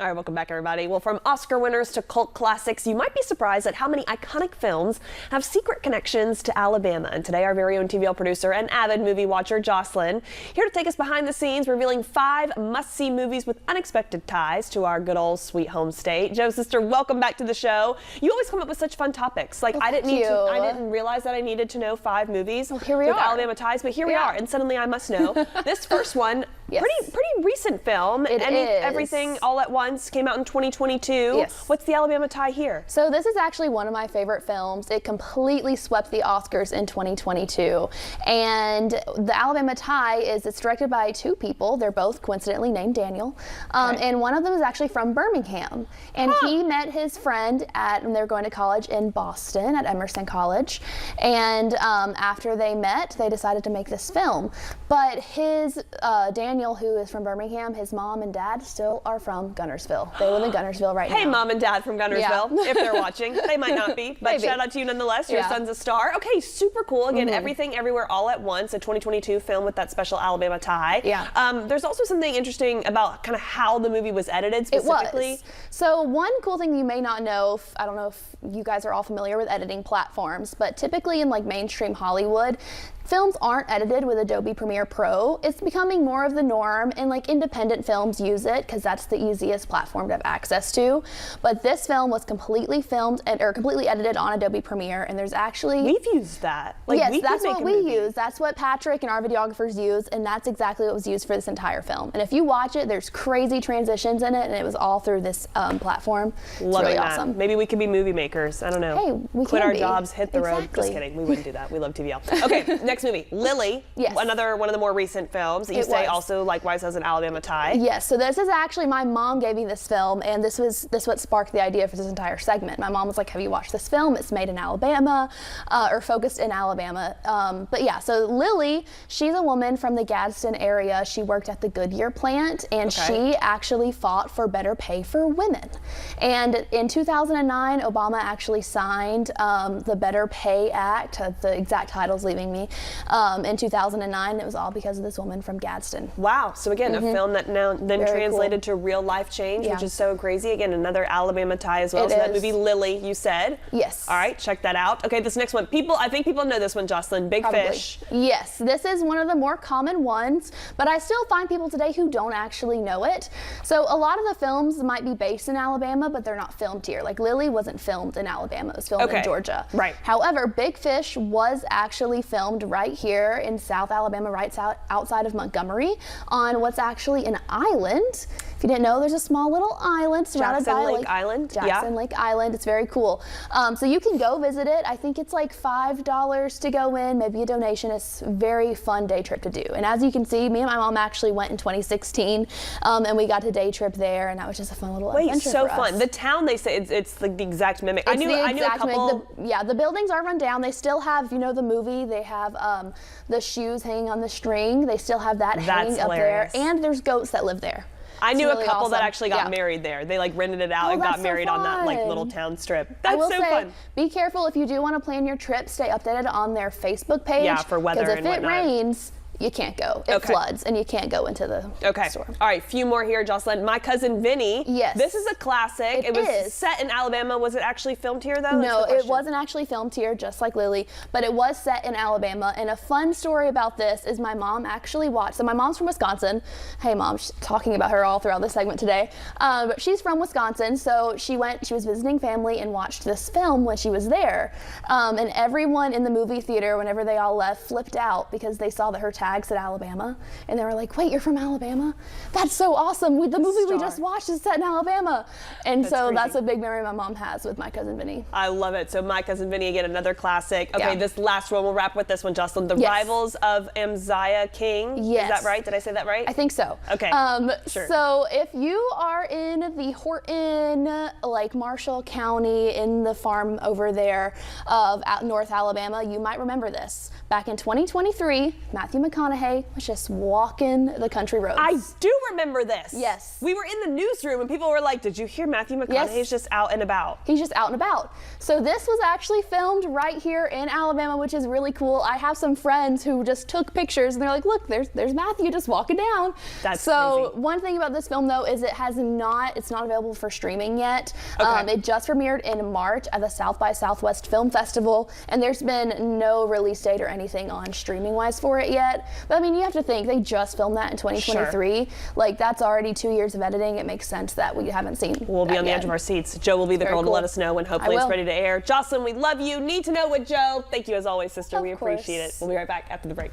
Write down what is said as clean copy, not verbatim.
All right, welcome back, everybody. Well, from Oscar winners to cult classics, you might be surprised at how many iconic films have secret connections to Alabama. And today, our very own TVL producer and avid movie watcher, Jocelyn, here to take us behind the scenes, revealing 5 must-see movies with unexpected ties to our good old sweet home state. Jo, sister, welcome back to the show. You always come up with such fun topics. Like, I didn't realize that I needed to know 5 movies with Alabama ties, but here we are, and suddenly I must know. This first one, pretty recent film. Everything All at Once came out in 2022. Yes. What's the Alabama tie here? So this is actually one of my favorite films. It completely swept the Oscars in 2022. And the Alabama tie it's directed by 2 people. They're both coincidentally named Daniel. And one of them is actually from Birmingham. And he met his friend when they were going to college in Boston at Emerson College. And after they met, they decided to make this film. But Daniel, who is from Birmingham, his mom and dad still are from Gunnersville. They live in Gunnersville right now. Hey, mom and dad from Gunnersville, if they're watching. They might not be, but shout out to you nonetheless. Your son's a star. Okay, super cool. Again, Everything Everywhere All at Once, a 2022 film with that special Alabama tie. There's also something interesting about kind of how the movie was edited specifically. It was. So one cool thing you may not know, I don't know if you guys are all familiar with editing platforms, but typically in like mainstream Hollywood, films aren't edited with Adobe Premiere Pro. It's becoming more of the norm, and like independent films use it because that's the easiest platform to have access to. But this film was completely completely edited on Adobe Premiere, and there's actually we've used that. Yes, that's what we use. That's what Patrick and our videographers use, and that's exactly what was used for this entire film. And if you watch it, there's crazy transitions in it, and it was all through this platform. It's really awesome. Maybe we could be movie makers. I don't know. Hey, we quit can our jobs, hit the road. Just kidding. We wouldn't do that. We love TVL. Okay, next movie, Lily. Yes. Another one of the more recent films that you say also likewise has an Alabama tie. Yes. So this is actually, my mom gave me this film, and this what sparked the idea for this entire segment. My mom was like, "Have you watched this film? It's made in Alabama, or focused in Alabama." But yeah, so Lily, she's a woman from the Gadsden area. She worked at the Goodyear plant, and she actually fought for better pay for women. And in 2009, Obama actually signed the Better Pay Act. The exact title's leaving me. In 2009, it was all because of this woman from Gadsden. Wow. So again, a film that now then translated to real life change, which is so crazy. Again, another Alabama tie as well. So that movie Lily, you said. Yes. All right, check that out. Okay, this next one. I think people know this one, Jocelyn. Big Fish. Yes, this is one of the more common ones, but I still find people today who don't actually know it. So a lot of the films might be based in Alabama, but they're not filmed here. Like Lily wasn't filmed in Alabama. It was filmed in Georgia. Right. However, Big Fish was actually filmed right here in South Alabama, right outside of Montgomery, on what's actually an island. If you didn't know, there's a small little island surrounded by Lake Island. Jackson Lake Island. It's very cool. So you can go visit it. I think it's like $5 to go in, maybe a donation. It's a very fun day trip to do. And as you can see, me and my mom actually went in 2016, and we got to day trip there, and that was just a fun little adventure so for us. fun. The town, they say it's like the exact mimic. I knew a couple. The buildings are run down. They still have, you know, the movie. They have the shoes hanging on the string. They still have that hanging up there, and there's goats that live there. I knew a couple that actually got married there. They like rented it out and got married on that like little town strip. That's so fun. Be careful if you do want to plan your trip. Stay updated on their Facebook page. Yeah, for weather and whatnot. Because if it rains, you can't go. It floods, and you can't go into the store. All right, few more here, Jocelyn. My Cousin Vinny. Yes. This is a classic. It was set in Alabama. Was it actually filmed here, though? No, it wasn't actually filmed here, just like Lily, but it was set in Alabama. And a fun story about this is my mom actually watched. So my mom's from Wisconsin. Hey, Mom, she's talking about her all throughout this segment today. But she's from Wisconsin, so she was visiting family and watched this film when she was there. And everyone in the movie theater, whenever they all left, flipped out because they saw that her tag said Alabama, and they were like, "Wait, you're from Alabama? That's so awesome! The movie we just watched is set in Alabama." And that's a big memory my mom has with My Cousin Vinny. I love it. So My Cousin Vinny, again, another classic. Okay, this last one, we'll wrap with this one, Jocelyn. The Rivals of Amaziah King. Yes. Is that right? Did I say that right? I think so. Okay. Sure. So if you are in the Horton, like Marshall County, in the farm over there of North Alabama, you might remember this. Back in 2023, Matthew McConaughey McConaughey was just walking the country roads. I do remember this. Yes. We were in the newsroom and people were like, did you hear Matthew McConaughey's just out and about? He's just out and about. So this was actually filmed right here in Alabama, which is really cool. I have some friends who just took pictures and they're like, look, there's Matthew just walking down. That's so crazy. One thing about this film though is it's not available for streaming yet. Okay. It just premiered in March at the South by Southwest Film Festival, and there's been no release date or anything on streaming wise for it yet. But I mean, you have to think they just filmed that in 2023. Sure. Like that's already 2 years of editing. It makes sense that we haven't seen. We'll be on the edge of our seats. Joe will be the girl to let us know when hopefully it's ready to air. Jocelyn, we love you. Need to know with Joe. Thank you as always, sister. We appreciate it. We'll be right back after the break.